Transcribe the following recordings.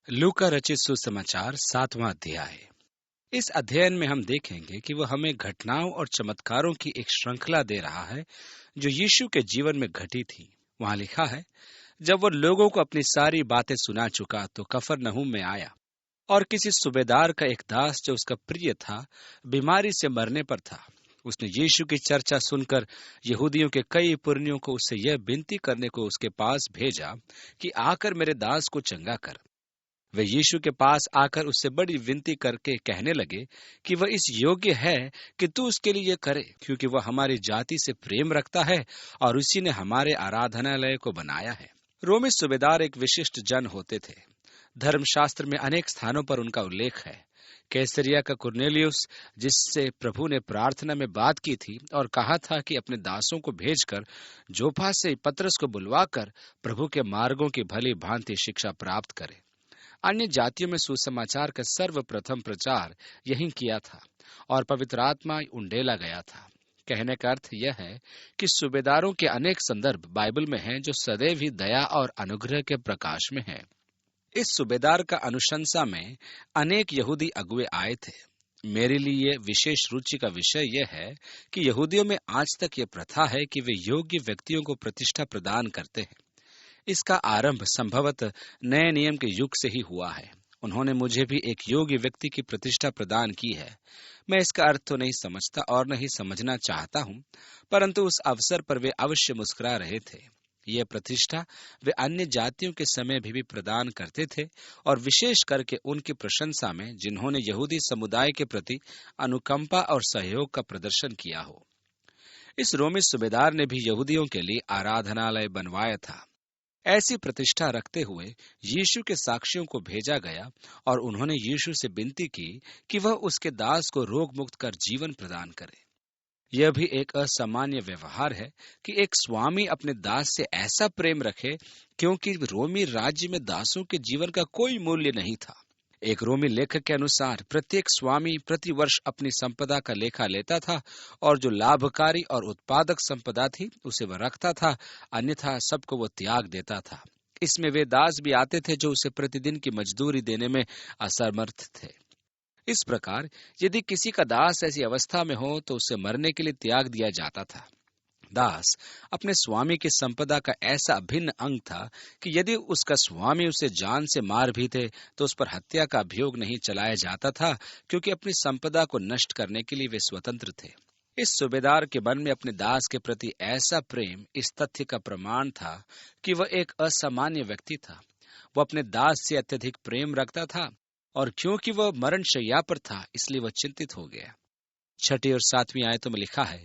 लूका रचित सुसमाचार 7वां अध्याय। इस अध्ययन में हम देखेंगे कि वह हमें घटनाओं और चमत्कारों की एक श्रृंखला दे रहा है जो यीशु के जीवन में घटी थी। वहां लिखा है, जब वह लोगों को अपनी सारी बातें सुना चुका तो कफरनहूम में आया और किसी सूबेदार का एक दास जो उसका प्रिय था बीमारी से मरने पर था। उसने यीशु की चर्चा सुनकर यहूदियों के कई पुरनियों को उससे यह विनती करने को उसके पास भेजा कि आकर मेरे दास को चंगा कर। वे यीशु के पास आकर उससे बड़ी विनती करके कहने लगे कि वह इस योग्य है कि तू उसके लिए ये करे, क्योंकि वह हमारी जाति से प्रेम रखता है और उसी ने हमारे आराधनालय को बनाया है। रोमी सूबेदार एक विशिष्ट जन होते थे। धर्मशास्त्र में अनेक स्थानों पर उनका उल्लेख है। कैसरिया का कुरनेलियुस, जिससे प्रभु ने प्रार्थना में बात की थी और कहा था कि अपने दासों को भेजकर जोफा से पतरस को बुलवाकर प्रभु के मार्गों की भली भांति शिक्षा प्राप्त करे। अन्य जातियों में सुसमाचार का सर्वप्रथम प्रचार यहीं किया था और पवित्र आत्मा उंडेला गया था। कहने का अर्थ यह है कि सूबेदारों के अनेक संदर्भ बाइबल में हैं जो सदैव ही दया और अनुग्रह के प्रकाश में हैं। इस सूबेदार का अनुशंसा में अनेक यहूदी अगुए आए थे। मेरे लिए विशेष रुचि का विषय यह है कि यहूदियों में आज तक यह प्रथा है कि वे योग्य व्यक्तियों को प्रतिष्ठा प्रदान करते हैं। इसका आरंभ संभवतः नए नियम के युग से ही हुआ है। उन्होंने मुझे भी एक योग्य व्यक्ति की प्रतिष्ठा प्रदान की है। मैं इसका अर्थ तो नहीं समझता और नहीं समझना चाहता हूं, परंतु उस अवसर पर वे अवश्य मुस्कुरा रहे थे। यह प्रतिष्ठा वे अन्य जातियों के समय भी प्रदान करते थे और विशेष करके उनकी प्रशंसा में जिन्होंने यहूदी समुदाय के प्रति अनुकंपा और सहयोग का प्रदर्शन किया हो। इस रोमी सूबेदार ने भी यहूदियों के लिए आराधनालय बनवाया था। ऐसी प्रतिष्ठा रखते हुए यीशु के साक्षियों को भेजा गया और उन्होंने यीशु से विनती की कि वह उसके दास को रोग मुक्त कर जीवन प्रदान करे। यह भी एक असामान्य व्यवहार है कि एक स्वामी अपने दास से ऐसा प्रेम रखे, क्योंकि रोमी राज्य में दासों के जीवन का कोई मूल्य नहीं था। एक रोमी लेखक के अनुसार प्रत्येक स्वामी प्रति वर्ष अपनी संपदा का लेखा लेता था और जो लाभकारी और उत्पादक संपदा थी उसे वह रखता था, अन्यथा सबको वह त्याग देता था। इसमें वे दास भी आते थे जो उसे प्रतिदिन की मजदूरी देने में असमर्थ थे। इस प्रकार यदि किसी का दास ऐसी अवस्था में हो तो उसे मरने के लिए त्याग दिया जाता था। दास अपने स्वामी की संपदा का ऐसा अभिन्न अंग था कि यदि उसका स्वामी उसे जान से मार भी दे तो उस पर हत्या का अभियोग नहीं चलाया जाता था, क्योंकि अपनी संपदा को नष्ट करने के लिए वे स्वतंत्र थे। इस सूबेदार के मन में अपने दास के प्रति ऐसा प्रेम इस तथ्य का प्रमाण था कि वह एक असामान्य व्यक्ति था। वह अपने दास से अत्यधिक प्रेम रखता था और क्योंकि वह मरण शैया पर था इसलिए वह चिंतित हो गया। 6 और 7 आयतों में लिखा है,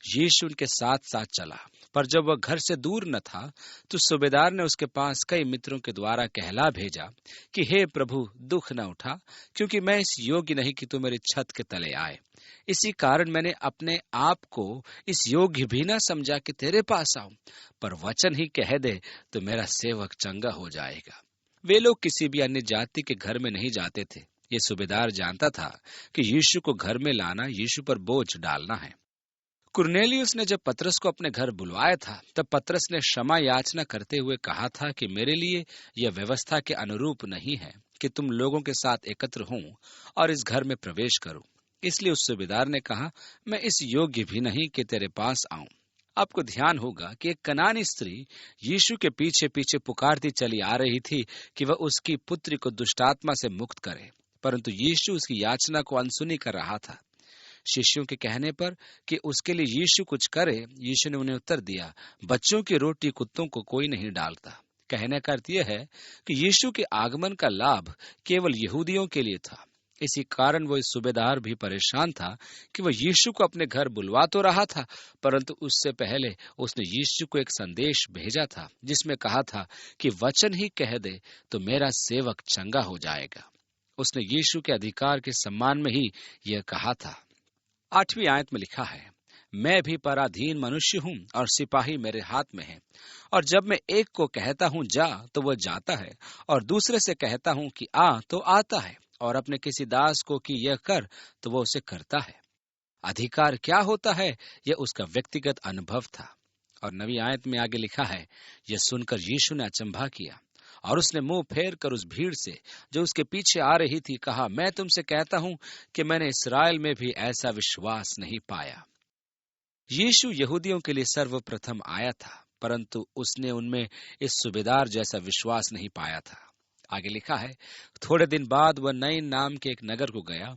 यीशु उनके साथ साथ चला, पर जब वह घर से दूर न था तो सूबेदार ने उसके पास कई मित्रों के द्वारा कहला भेजा कि हे प्रभु, दुख न उठा, क्योंकि मैं इस योग्य नहीं कि तू मेरी छत के तले आए। इसी कारण मैंने अपने आप को इस योग्य भी न समझा कि तेरे पास आऊं, पर वचन ही कह दे तो मेरा सेवक चंगा हो जाएगा। वे लोग किसी भी अन्य जाति के घर में नहीं जाते थे। ये सूबेदार जानता था कि यीशु को घर में लाना यीशु पर बोझ डालना है। कुरनेलियुस ने जब पतरस को अपने घर बुलवाया था तब पतरस ने क्षमा याचना करते हुए कहा था कि मेरे लिए यह व्यवस्था के अनुरूप नहीं है कि तुम लोगों के साथ एकत्र हों और इस घर में प्रवेश करूं। इसलिए उस सूबेदार ने कहा, मैं इस योग्य भी नहीं कि तेरे पास आऊं। आपको ध्यान होगा कि एक कनानी स्त्री यीशु के पीछे पीछे पुकारती चली आ रही थी कि वह उसकी पुत्री को दुष्टात्मा से मुक्त करे, परंतु यीशु उसकी याचना को अनसुनी कर रहा था। शिष्यों के कहने पर कि उसके लिए यीशु कुछ करे, यीशु ने उन्हें उत्तर दिया, बच्चों की रोटी कुत्तों को कोई नहीं डालता। कहने का अर्थ यह है कि यीशु के आगमन का लाभ केवल यहूदियों के लिए था। इसी कारण वो सूबेदार भी परेशान था कि वह यीशु को अपने घर बुलवा तो रहा था, परंतु उससे पहले उसने यीशु को एक संदेश भेजा था जिसमें कहा था कि वचन ही कह दे तो मेरा सेवक चंगा हो जाएगा। उसने यीशु के अधिकार के सम्मान में ही यह कहा था। 8वीं आयत में लिखा है, मैं भी पराधीन मनुष्य हूँ और सिपाही मेरे हाथ में है, और जब मैं एक को कहता हूँ जा तो वह जाता है, और दूसरे से कहता हूँ कि आ तो आता है, और अपने किसी दास को कि यह कर तो वह उसे करता है। अधिकार क्या होता है यह उसका व्यक्तिगत अनुभव था। और 9वीं आयत में आगे लिखा है, यह सुनकर यीशु ने अचंभा किया और उसने मुंह फेर कर उस भीड़ से जो उसके पीछे आ रही थी कहा, मैं तुमसे कहता हूं कि मैंने इस्राएल में भी ऐसा विश्वास नहीं पाया। यीशु यहूदियों के लिए सर्वप्रथम आया था, परंतु उसने उनमें इस सूबेदार जैसा विश्वास नहीं पाया था। आगे लिखा है, थोड़े दिन बाद वह नईन नाम के एक नगर को गया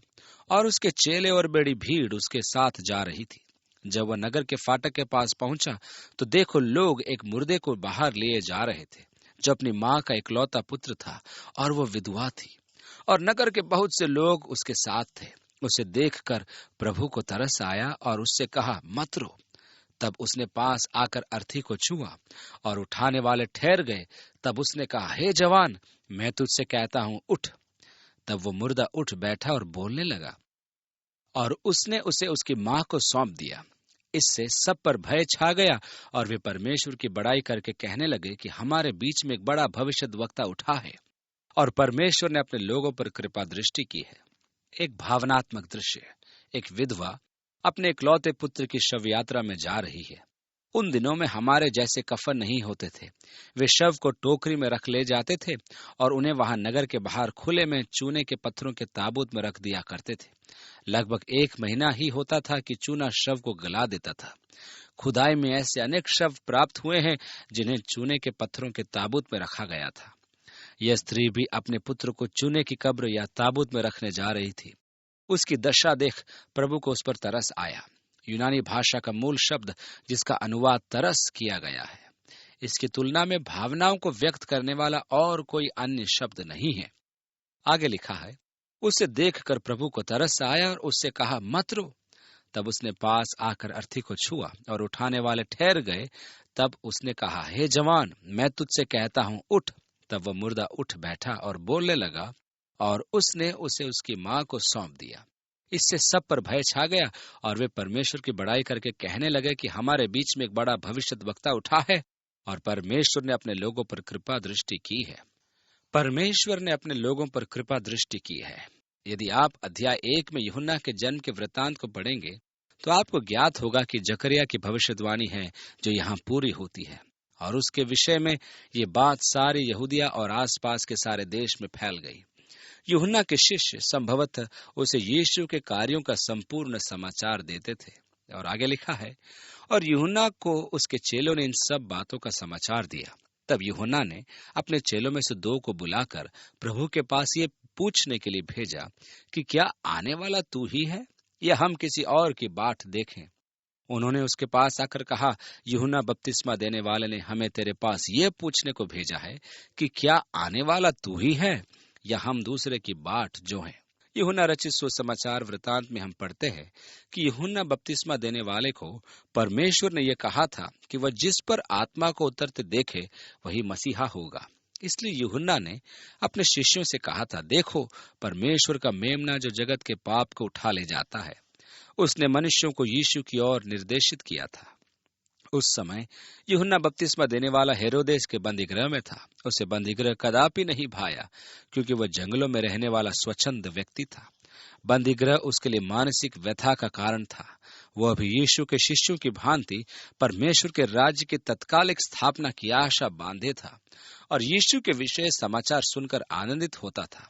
और उसके चेले और बड़ी भीड़ उसके साथ जा रही थी। जब वह नगर के फाटक के पास पहुंचा तो देखो, लोग एक मुर्दे को बाहर लिए जा रहे थे, जो अपनी मां का इकलौता पुत्र था, और वह विधवा थी, और नगर के बहुत से लोग उसके साथ थे। उसे देखकर प्रभु को तरस आया और उससे कहा, मत रो। तब उसने पास आकर अर्थी को छुआ और उठाने वाले ठहर गए। तब उसने कहा, हे जवान, मैं तुझसे कहता हूं, उठ। तब वो मुर्दा उठ बैठा और बोलने लगा, और उसने उसे उसकी मां को सौंप दिया। इससे सब पर भय छा गया और वे परमेश्वर की बड़ाई करके कहने लगे कि हमारे बीच में एक बड़ा भविष्यद्वक्ता उठा है और परमेश्वर ने अपने लोगों पर कृपा दृष्टि की है। एक भावनात्मक दृश्य, एक विधवा अपने इकलौते पुत्र की शव यात्रा में जा रही है। उन दिनों में हमारे जैसे कफन नहीं होते थे। वे शव को टोकरी में रख ले जाते थे और उन्हें वहां नगर के बाहर खुले में चूने के पत्थरों के ताबूत में रख दिया करते थे। लगभग 1 महीना ही होता था कि चूना शव को गला देता था। खुदाई में ऐसे अनेक शव प्राप्त हुए हैं जिन्हें चूने के पत्थरों के ताबूत में रखा गया था। यह स्त्री भी अपने पुत्र को चूने की कब्र या ताबूत में रखने जा रही थी। उसकी दशा देख प्रभु को उस पर तरस आया। यूनानी भाषा का मूल शब्द जिसका अनुवाद तरस किया गया है, इसकी तुलना में भावनाओं को व्यक्त करने वाला और कोई अन्य शब्द नहीं है। आगे लिखा है, उसे देखकर प्रभु को तरस आया और उससे कहा, मत रो। तब उसने पास आकर अर्थी को छुआ और उठाने वाले ठहर गए। तब उसने कहा, हे जवान, मैं तुझसे कहता हूं, उठ। तब वह मुर्दा उठ बैठा और बोलने लगा और उसने उसे उसकी मां को सौंप दिया। इससे सब पर भय छा गया और वे परमेश्वर की बड़ाई करके कहने लगे कि हमारे बीच में एक बड़ा भविष्यद्वक्ता उठा है और परमेश्वर ने अपने लोगों पर कृपा दृष्टि की है। परमेश्वर ने अपने लोगों पर कृपा दृष्टि की है। यदि आप अध्याय 1 में यूहन्ना के जन्म के वृतांत को पढ़ेंगे तो आपको ज्ञात होगा कि जकरिया की भविष्यवाणी है जो यहाँ पूरी होती है, और उसके विषय में ये बात सारी यहूदिया और आसपास के सारे देश में फैल गई। यूहन्ना के शिष्य संभवतः उसे यीशु के कार्यों का संपूर्ण समाचार देते थे। और आगे लिखा है, और यूहन्ना को उसके चेलों ने इन सब बातों का समाचार दिया। तब यूहन्ना ने अपने चेलों में से 2 को बुलाकर प्रभु के पास ये पूछने के लिए भेजा कि क्या आने वाला तू ही है या हम किसी और की बाट देखें। उन्होंने उसके पास आकर कहा, यूहन्ना बपतिस्मा देने वाले ने हमें तेरे पास ये पूछने को भेजा है कि क्या आने वाला तू ही है या हम दूसरे की बाट जो हैं। यूहन्ना रचित सुसमाचार वृतांत में हम पढ़ते हैं कि यूहन्ना बपतिस्मा देने वाले को परमेश्वर ने यह कहा था कि वह जिस पर आत्मा को उतरते देखे वही मसीहा होगा। इसलिए यूहन्ना ने अपने शिष्यों से कहा था, देखो, परमेश्वर का मेमना जो जगत के पाप को उठा ले जाता है। उसने मनुष्यों को यीशु की ओर निर्देशित किया था। उस समय यूहन्ना बपतिस्मा देने वाला हेरोदेस के बंदीगृह में था। उसे बंदीगृह कदापि नहीं भाया, क्योंकि वह जंगलों में रहने वाला स्वच्छंद व्यक्ति था। बंदीगृह उसके लिए मानसिक व्यथा का कारण था। वह भी यीशु के शिष्यों की भांति परमेश्वर के राज्य की तत्कालिक स्थापना की आशा बांधे था और यीशु के विषय समाचार सुनकर आनंदित होता था।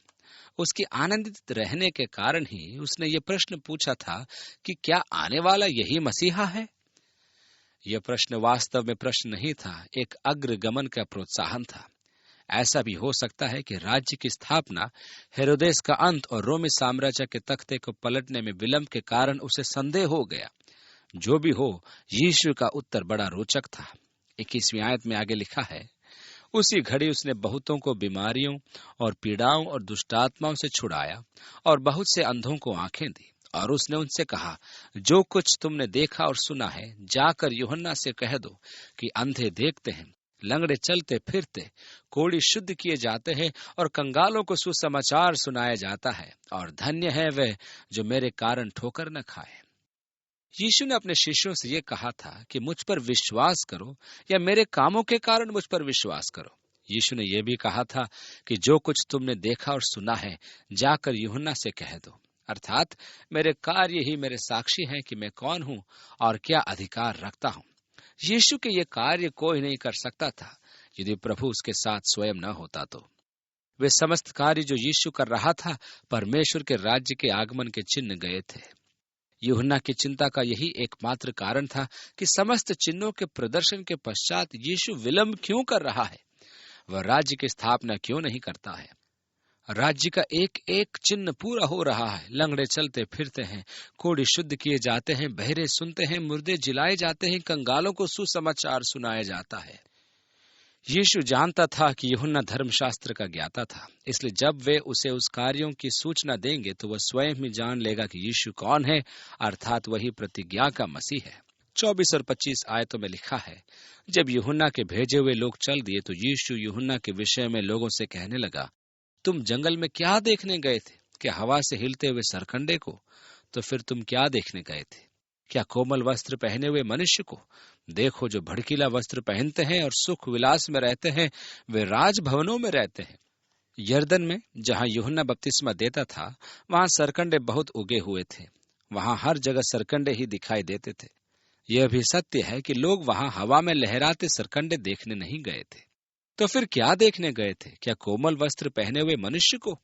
उसकी आनंदित रहने के कारण ही उसने ये प्रश्न पूछा था कि क्या आने वाला यही मसीहा है। यह प्रश्न वास्तव में प्रश्न नहीं था, एक अग्रगमन का प्रोत्साहन था। ऐसा भी हो सकता है कि राज्य की स्थापना, हेरोदेस का अंत और रोमी साम्राज्य के तख्ते को पलटने में विलंब के कारण उसे संदेह हो गया। जो भी हो, यीशु का उत्तर बड़ा रोचक था। 21वीं आयत में आगे लिखा है, उसी घड़ी उसने बहुतों को बीमारियों और पीड़ाओं और दुष्टात्माओं से छुड़ाया और बहुत से अंधों को आंखें दी। और उसने उनसे कहा, जो कुछ तुमने देखा और सुना है, जाकर यूहन्ना से कह दो कि अंधे देखते हैं, लंगड़े चलते फिरते, कोढ़ी शुद्ध किए जाते हैं और कंगालों को सुसमाचार सुनाया जाता है, और धन्य है वह जो मेरे कारण ठोकर न खाए। यीशु ने अपने शिष्यों से यह कहा था कि मुझ पर विश्वास करो या मेरे कामों के कारण मुझ पर विश्वास करो। यीशु ने यह भी कहा था कि जो कुछ तुमने देखा और सुना है, जाकर यूहन्ना से कह दो। अर्थात मेरे कार्य ही मेरे साक्षी हैं कि मैं कौन हूं और क्या अधिकार रखता हूं। यीशु के ये कार्य कोई नहीं कर सकता था। यदि प्रभु उसके साथ स्वयं न होता तो। वे समस्त कार्य जो यीशु कर रहा था परमेश्वर के राज्य के आगमन के चिन्ह गए थे। यूहन्ना की चिंता का यही एकमात्र कारण था कि समस्त चिन्हों के प्रदर्शन के पश्चात यीशु विलंब क्यों कर रहा है। वह राज्य की स्थापना क्यों नहीं करता है। राज्य का एक एक चिन्ह पूरा हो रहा है। लंगड़े चलते फिरते हैं, कोढ़ी शुद्ध किए जाते हैं, बहरे सुनते हैं, मुर्दे जिलाए जाते हैं, कंगालों को सुसमाचार सुनाया जाता है। यीशु जानता था कि यूहन्ना धर्मशास्त्र का ज्ञाता था, इसलिए जब वे उसे उस कार्यों की सूचना देंगे तो वह स्वयं ही जान लेगा कि यीशु कौन है, अर्थात वही प्रतिज्ञा का मसीह है। 24 और 25 आयतों में लिखा है, जब यूहन्ना के भेजे हुए लोग चल दिए तो यीशु यूहन्ना के विषय में लोगों से कहने लगा, तुम जंगल में क्या देखने गए थे? क्या हवा से हिलते हुए सरकंडे को? तो फिर तुम क्या देखने गए थे? क्या कोमल वस्त्र पहने हुए मनुष्य को? देखो, जो भड़कीला वस्त्र पहनते हैं और सुख विलास में रहते हैं, वे राजभवनों में रहते हैं। यरदन में जहां यूहन्ना बपतिस्मा देता था, वहां सरकंडे बहुत उगे हुए थे। वहां हर जगह सरकंडे ही दिखाई देते थे। यह भी सत्य है कि लोग वहां हवा में लहराते सरकंडे देखने नहीं गए थे। तो फिर क्या देखने गए थे? क्या कोमल वस्त्र पहने हुए मनुष्य को?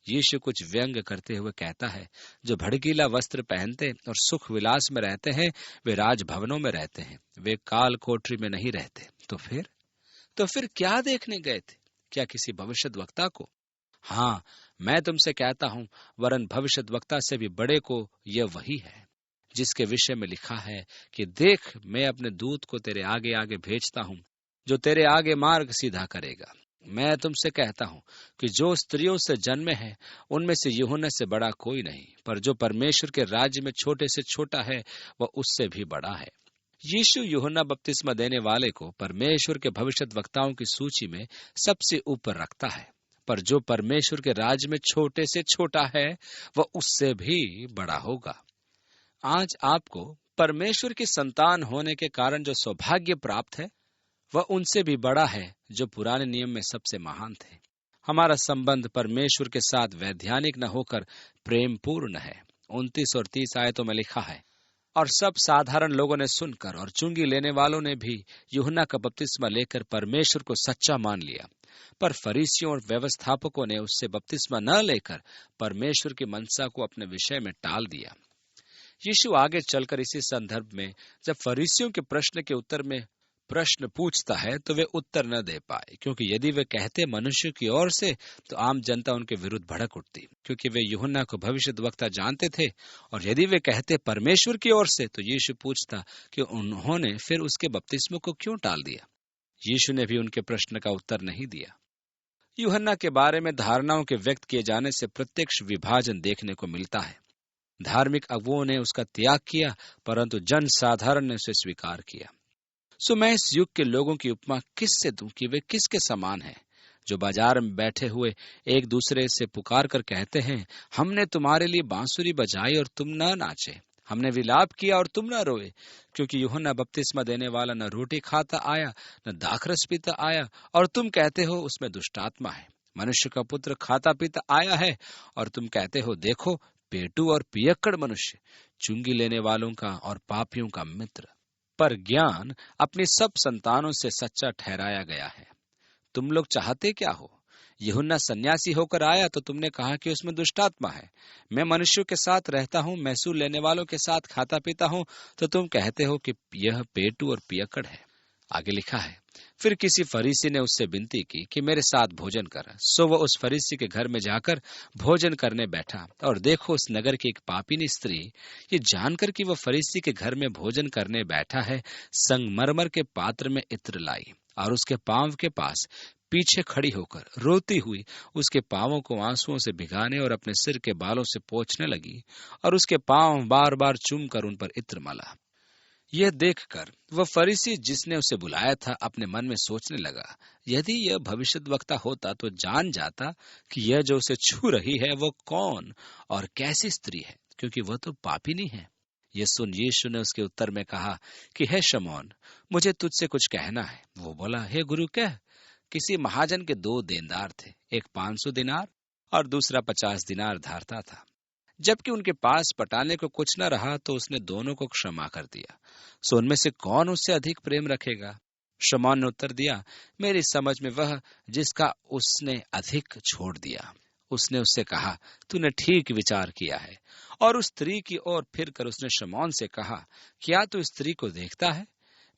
यीशु कुछ व्यंग करते हुए कहता है, जो भड़कीला वस्त्र पहनते और सुख विलास में रहते हैं, वे राजभवनों में रहते हैं, वे काल कोठरी में नहीं रहते। तो फिर क्या देखने गए थे? क्या किसी भविष्यद्वक्ता को? हाँ, मैं तुमसे कहता हूं, वरन भविष्यद्वक्ता से भी बड़े को यह वही है, जिसके विषय में लिखा है कि देख, मैं अपने दूत को तेरे आगे आगे भेजता हूं, जो तेरे आगे मार्ग सीधा करेगा। मैं तुमसे कहता हूं कि जो स्त्रियों से जन्मे हैं, उनमें से यूहन्ना से बड़ा कोई नहीं, पर जो परमेश्वर के राज्य में छोटे से छोटा है, वह उससे भी बड़ा है। यीशु यूहन्ना बपतिस्मा देने वाले को परमेश्वर के भविष्यद्वक्ताओं की सूची में सबसे ऊपर रखता है, पर जो परमेश्वर के राज्य में छोटे से छोटा है, वह उससे भी बड़ा होगा। आज आपको परमेश्वर की संतान होने के कारण जो सौभाग्य प्राप्त है, वह उनसे भी बड़ा है जो पुराने नियम में सबसे महान थे। हमारा संबंध परमेश्वर के साथ वैधानिक न होकर प्रेम पूर्ण है। 29 और 30 आयतों में लिखा है, और सब साधारण लोगों ने सुनकर और चुंगी लेने वालों ने भी यूहन्ना का बपतिस्मा लेकर परमेश्वर को सच्चा मान लिया। पर फरीसियों और व्यवस्थापकों ने उससे बपतिस्मा न लेकर परमेश्वर की मनसा को अपने विषय में टाल दिया। यीशु आगे चलकर इसी संदर्भ में जब फरीसियों के प्रश्न के उत्तर में प्रश्न पूछता है, तो वे उत्तर न दे पाए, क्योंकि यदि वे कहते मनुष्य की ओर से, तो आम जनता उनके विरुद्ध भड़क उठती, क्योंकि वे यूहन्ना को भविष्यद्वक्ता जानते थे। और यदि वे कहते परमेश्वर की ओर से, तो यीशु पूछता कि उन्होंने फिर उसके बपतिस्मे को क्यों टाल दिया। यीशु ने भी उनके प्रश्न का उत्तर नहीं दिया। यूहन्ना के बारे में धारणाओं के व्यक्त किए जाने से प्रत्यक्ष विभाजन देखने को मिलता है। धार्मिक अगुओं ने उसका त्याग किया, परंतु जन साधारण ने उसे स्वीकार किया। सो मैं इस युग के लोगों की उपमा किससे दूं कि वे किसके समान हैं, जो बाजार में बैठे हुए एक दूसरे से पुकार कर कहते हैं, हमने तुम्हारे लिए बांसुरी बजाई और तुम न नाचे, हमने विलाप किया और तुम न रोए। क्योंकि यूहन्ना बपतिस्मा देने वाला न रोटी खाता आया, न दाखरस पीता आया, और तुम कहते हो उसमें दुष्टात्मा है। मनुष्य का पुत्र खाता पीता आया है, और तुम कहते हो देखो पेटू और पियक्कड़ मनुष्य, चुंगी लेने वालों का और पापियों का मित्र। पर ज्ञान अपनी सब संतानों से सच्चा ठहराया गया है। तुम लोग चाहते क्या हो? यूहन्ना सन्यासी होकर आया तो तुमने कहा कि उसमें दुष्टात्मा है। मैं मनुष्यों के साथ रहता हूँ, महसूल लेने वालों के साथ खाता पीता हूँ, तो तुम कहते हो कि यह पेटू और पियक्कड़ है। आगे लिखा है, फिर किसी फरीसी ने उससे विनती की कि मेरे साथ भोजन कर। सो वह उस फरीसी के घर में जाकर भोजन करने बैठा। और देखो, उस नगर की एक पापीनी स्त्री, ये जानकर कि वह फरीसी के घर में भोजन करने बैठा है, संगमरमर के पात्र में इत्र लाई और उसके पांव के पास पीछे खड़ी होकर रोती हुई उसके पांवों को आंसुओं से भिगाने और अपने सिर के बालों से पोंछने लगी और उसके पांव बार बार चूम कर उन पर इत्र मला। यह देखकर वह फरीसी जिसने उसे बुलाया था अपने मन में सोचने लगा, यदि यह भविष्यद्वक्ता होता तो जान जाता कि यह जो उसे छू रही है वो कौन और कैसी स्त्री है, क्योंकि वह तो पापिनी है। यह सुन यीशु ने उसके उत्तर में कहा कि हे शमौन, मुझे तुझसे कुछ कहना है। वो बोला, हे गुरु कह। किसी महाजन के 2 देनदार थे, एक 500 दिनार और दूसरा 50 दिनार धारता था। जबकि उनके पास पटाने को कुछ न रहा तो उसने दोनों को क्षमा कर दिया। सो उनमें से कौन उससे अधिक प्रेम रखेगा? शमौन ने उत्तर दिया, मेरी समझ में वह जिसका उसने अधिक छोड़ दिया। उसने उससे कहा, तूने ठीक विचार किया है। और उस स्त्री की ओर फिरकर उसने शमौन से कहा, क्या तू स्त्री को देखता है?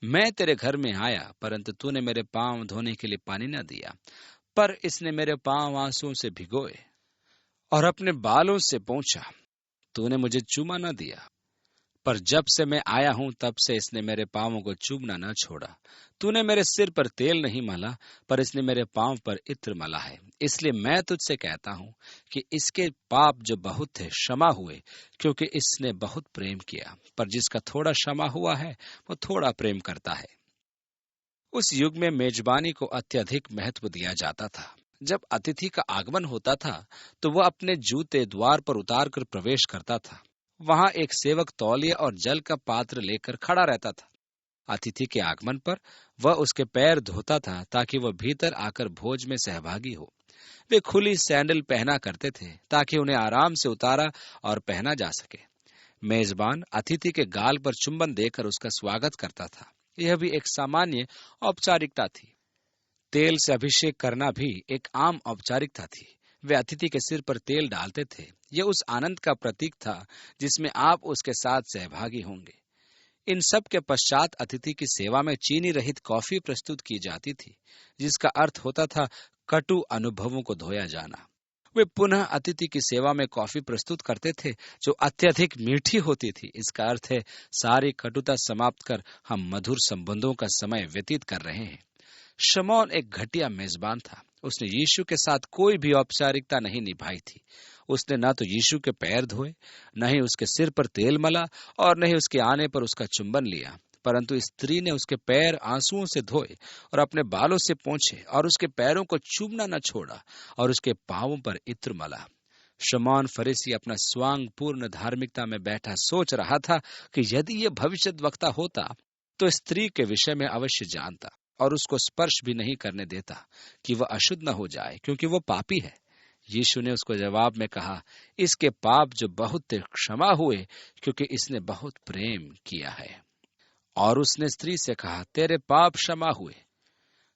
मैं तेरे घर में आया, परंतु तूने मेरे पांव धोने के लिए पानी न दिया, पर इसने मेरे पांव आंसुओं से भिगोए और अपने बालों से पोंछा। तूने मुझे चूमा न दिया, पर जब से मैं आया हूं तब से इसने मेरे पांवों को चूमना न छोड़ा। तूने मेरे सिर पर तेल नहीं मला, पर इसने मेरे पांव पर इत्र मला है। इसलिए मैं तुझसे कहता हूं कि इसके पाप जो बहुत थे क्षमा हुए, क्योंकि इसने बहुत प्रेम किया। पर जिसका थोड़ा क्षमा हुआ है वो थोड़ा प्रेम करता है। उस युग में मेजबानी को अत्यधिक महत्व दिया जाता था। जब अतिथि का आगमन होता था तो वह अपने जूते द्वार पर उतार कर प्रवेश करता था। वहां एक सेवक तौलिया और जल का पात्र लेकर खड़ा रहता था। अतिथि के आगमन पर वह उसके पैर धोता था ताकि वह भीतर आकर भोज में सहभागी हो। वे खुली सैंडल पहना करते थे ताकि उन्हें आराम से उतारा और पहना जा सके। मेजबान अतिथि के गाल पर चुंबन देकर उसका स्वागत करता था। यह भी एक सामान्य औपचारिकता थी। तेल से अभिषेक करना भी एक आम औपचारिकता थी। वे अतिथि के सिर पर तेल डालते थे। यह उस आनंद का प्रतीक था जिसमें आप उसके साथ सहभागी होंगे। इन सब के पश्चात अतिथि की सेवा में चीनी रहित कॉफी प्रस्तुत की जाती थी, जिसका अर्थ होता था कटु अनुभवों को धोया जाना। वे पुनः अतिथि की सेवा में कॉफी प्रस्तुत करते थे जो अत्यधिक मीठी होती थी। इसका अर्थ है सारी कटुता समाप्त कर हम मधुर संबंधों का समय व्यतीत कर रहे हैं। शमौन एक घटिया मेजबान था। उसने यीशु के साथ कोई भी औपचारिकता नहीं निभाई थी। उसने न तो यीशु के पैर धोए, न ही उसके सिर पर तेल मला और न ही उसके आने पर उसका चुंबन लिया, परंतु स्त्री ने उसके पैर आंसुओं से धोए और अपने बालों से पोंछे और उसके पैरों को चूमना न छोड़ा और उसके पांवों पर इत्र मला। शमौन फरीसी अपना स्वांग पूर्ण धार्मिकता में बैठा सोच रहा था कि यदि यह भविष्यद्वक्ता होता तो स्त्री के विषय में अवश्य जानता और उसको स्पर्श भी नहीं करने देता कि वह अशुद्ध न हो जाए, क्योंकि वह पापी है। यीशु ने उसको जवाब में कहा, इसके पाप जो बहुत थे क्षमा हुए, क्योंकि इसने बहुत प्रेम किया है। और उसने स्त्री से कहा, तेरे पाप क्षमा हुए।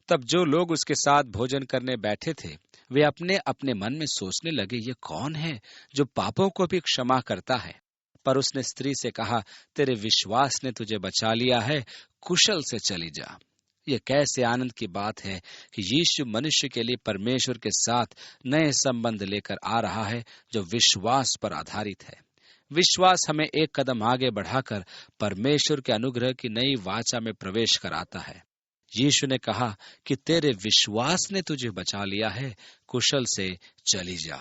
तब जो लोग उसके साथ भोजन करने बैठे थे वे अपने अपने मन में सोचने लगे, ये कौन है जो पापों को भी क्षमा करता है? पर उसने स्त्री से कहा, तेरे विश्वास ने तुझे बचा लिया है, कुशल से चली जा। ये कैसे आनंद की बात है कि यीशु मनुष्य के लिए परमेश्वर के साथ नए संबंध लेकर आ रहा है जो विश्वास पर आधारित है। विश्वास हमें एक कदम आगे बढ़ाकर परमेश्वर के अनुग्रह की नई वाचा में प्रवेश कराता है। यीशु ने कहा कि तेरे विश्वास ने तुझे बचा लिया है, कुशल से चली जा।